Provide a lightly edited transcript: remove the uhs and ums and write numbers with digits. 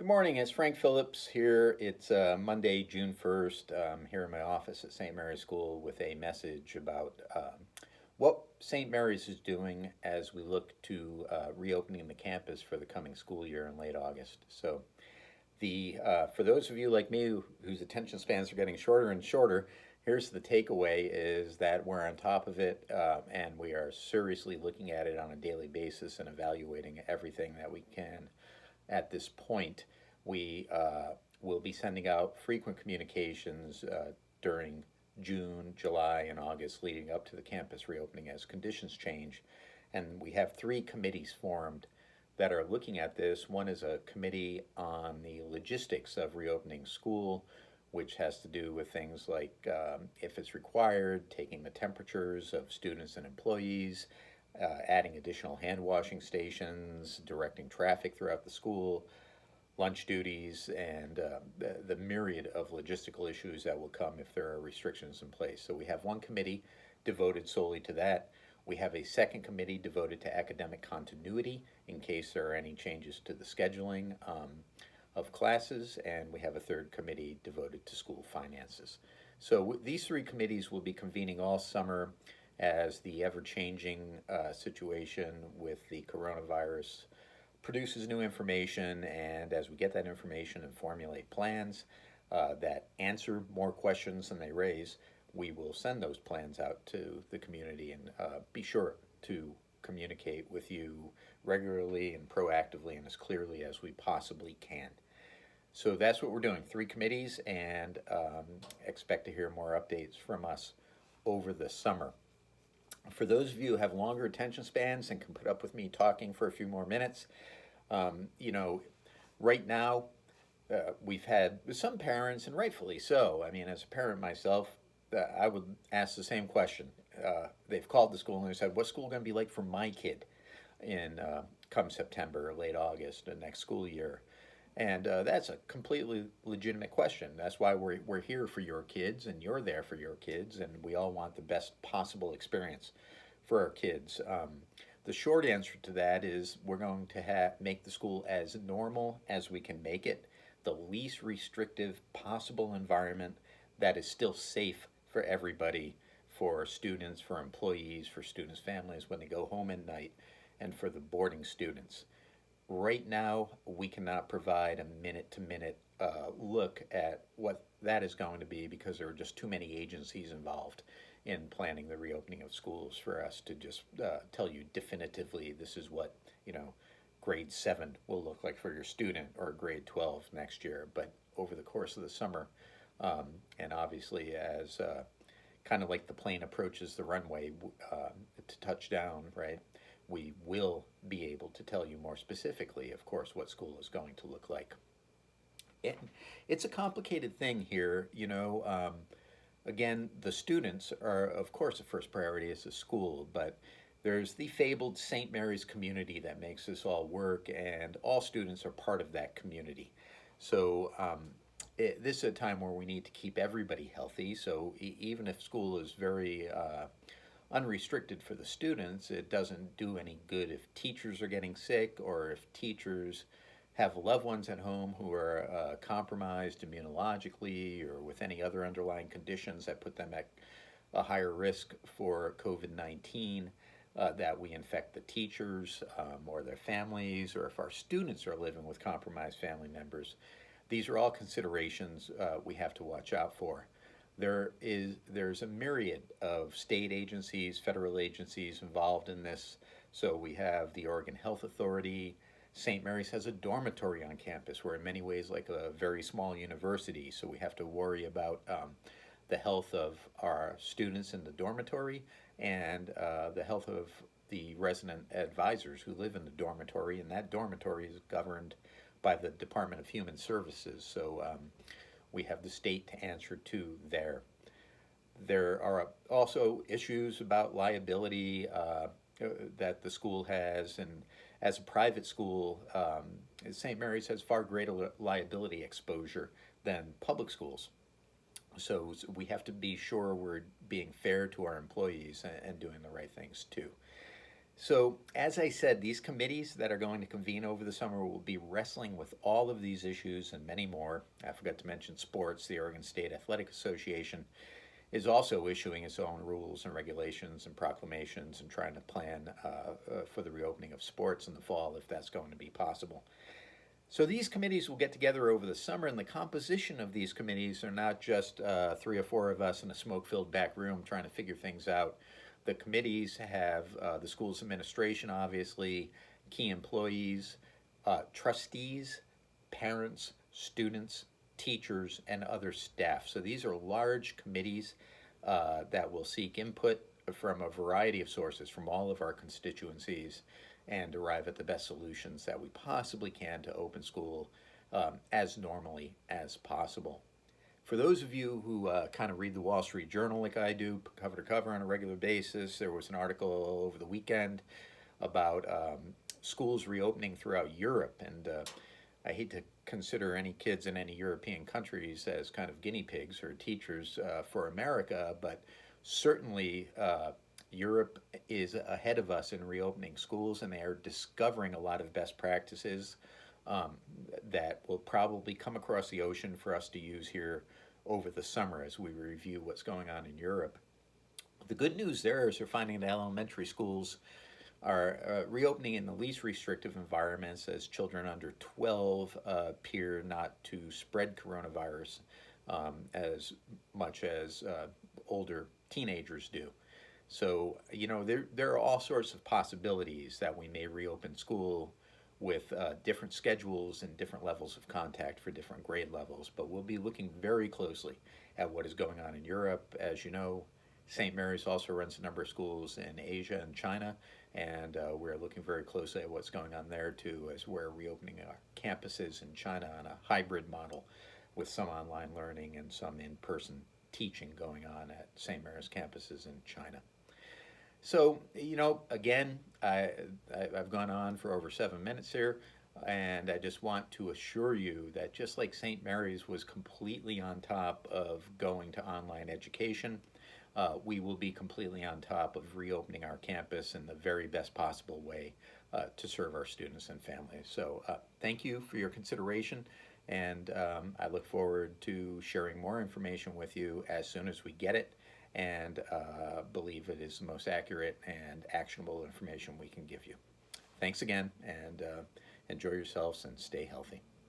Good morning, it's Frank Phillips here. It's Monday, June 1st. I'm here in my office at St. Mary's School with a message about what St. Mary's is doing as we look to reopening the campus for the coming school year in late August. So, for those of you like me whose attention spans are getting shorter and shorter, here's the takeaway: is that we're on top of it and we are seriously looking at it on a daily basis and evaluating everything that we can at this point. We will be sending out frequent communications during June, July, and August leading up to the campus reopening as conditions change. And we have three committees formed that are looking at this. One is a committee on the logistics of reopening school, which has to do with things like if it's required, taking the temperatures of students and employees, adding additional hand washing stations, directing traffic throughout the school, lunch duties, and the myriad of logistical issues that will come if there are restrictions in place. So we have one committee devoted solely to that. We have a second committee devoted to academic continuity in case there are any changes to the scheduling of classes, and we have a third committee devoted to school finances. So these three committees will be convening all summer as the ever-changing situation with the coronavirus produces new information, and as we get that information and formulate plans that answer more questions than they raise, we will send those plans out to the community and be sure to communicate with you regularly and proactively and as clearly as we possibly can. So that's what we're doing, three committees, and expect to hear more updates from us over the summer. For those of you who have longer attention spans and can put up with me talking for a few more minutes, you know, right now we've had some parents, and rightfully so. I mean, as a parent myself, I would ask the same question. They've called the school and they said, "What's school going to be like for my kid in come September or late August, the next school year?" And that's a completely legitimate question. That's why we're here for your kids, and you're there for your kids, and we all want the best possible experience for our kids. The short answer to that is we're going to make the school as normal as we can make it, the least restrictive possible environment that is still safe for everybody, for students, for employees, for students' families when they go home at night, and for the boarding students. Right now, we cannot provide a minute-to-minute look at what that is going to be because there are just too many agencies involved in planning the reopening of schools for us to just tell you definitively this is what, grade 7 will look like for your student or grade 12 next year. But over the course of the summer, and obviously as kind of like the plane approaches the runway to touch down, right? We will be able to tell you more specifically, of course, what school is going to look like. It's a complicated thing here, again, the students are, of course, the first priority is the school, but there's the fabled St. Mary's community that makes this all work, and all students are part of that community. So this is a time where we need to keep everybody healthy. So even if school is very unrestricted for the students, it doesn't do any good if teachers are getting sick or if teachers have loved ones at home who are compromised immunologically or with any other underlying conditions that put them at a higher risk for COVID-19, that we infect the teachers or their families, or if our students are living with compromised family members. These are all considerations we have to watch out for. There's a myriad of state agencies, federal agencies involved in this. So we have the Oregon Health Authority. St. Mary's has a dormitory on campus. We're in many ways like a very small university, so we have to worry about the health of our students in the dormitory and the health of the resident advisors who live in the dormitory, and that dormitory is governed by the Department of Human Services. So we have the state to answer to there. There are also issues about liability that the school has, and as a private school, St. Mary's has far greater liability exposure than public schools. So we have to be sure we're being fair to our employees and doing the right things too. So, as I said, these committees that are going to convene over the summer will be wrestling with all of these issues and many more. I forgot to mention sports. The Oregon State Athletic Association is also issuing its own rules and regulations and proclamations and trying to plan for the reopening of sports in the fall if that's going to be possible. So these committees will get together over the summer, and the composition of these committees are not just three or four of us in a smoke-filled back room trying to figure things out. The committees have the school's administration, obviously, key employees, trustees, parents, students, teachers, and other staff. So these are large committees that will seek input from a variety of sources from all of our constituencies and arrive at the best solutions that we possibly can to open school as normally as possible. For those of you who kind of read the Wall Street Journal like I do, cover to cover on a regular basis, there was an article over the weekend about schools reopening throughout Europe. And I hate to consider any kids in any European countries as kind of guinea pigs or teachers for America, but certainly Europe is ahead of us in reopening schools, and they are discovering a lot of best practices um, that will probably come across the ocean for us to use here over the summer as we review what's going on in Europe. The good news there is they're finding that elementary schools are reopening in the least restrictive environments as children under 12 appear not to spread coronavirus as much as older teenagers do. So, there are all sorts of possibilities that we may reopen school with different schedules and different levels of contact for different grade levels. But we'll be looking very closely at what is going on in Europe. As you know, St. Mary's also runs a number of schools in Asia and China, and we're looking very closely at what's going on there too, as we're reopening our campuses in China on a hybrid model with some online learning and some in person teaching going on at St. Mary's campuses in China. So, again, I've gone on for over 7 minutes here, and I just want to assure you that just like St. Mary's was completely on top of going to online education, we will be completely on top of reopening our campus in the very best possible way to serve our students and families. So, thank you for your consideration, and I look forward to sharing more information with you as soon as we get it and believe it is the most accurate and actionable information we can give you. Thanks again, and enjoy yourselves and stay healthy.